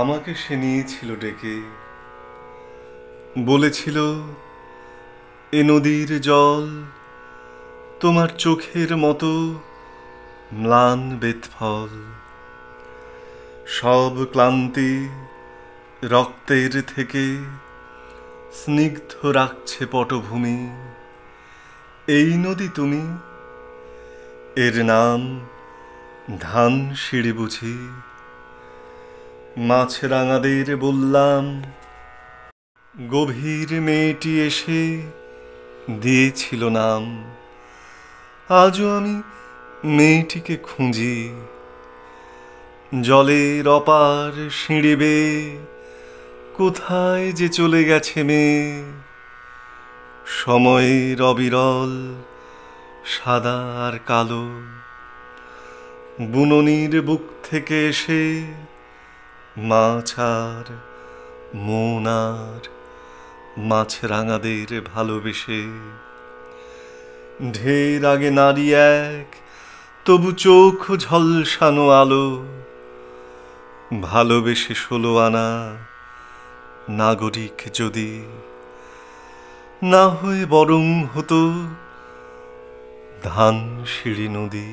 আমাকে সে নিয়েছিল ডেকে, বলেছিল এ নদীর জল তোমার চোখের মতো ম্লান বেদফল, সব ক্লান্তি রক্তের থেকে স্নিগ্ধ রাখছে পটভূমি। এই নদী তুমি, এর নাম ধানসিঁড়ি বুঝি। মাছরাঙাদের বললাম, গভীর মেয়েটি এসে দিয়েছিল নাম। আজও আমি মেয়েটিকে খুঁজি, জলের অপার সিঁড়ি বেয়ে কোথায় যে চলে গেছে মেয়ে। সময়ের অবিরল সাদা আর কালো, বুননির বুক থেকে এসে মাছ আর মন আর মাছরাঙাদের ভালোবেসে। ঢের আগে নারী এক, তবু চোখ ঝলসানো আলো, ভালোবেসে 16 আনা নাগরিক যদি না হয়ে বরং হতো ধানসিঁড়ি নদী।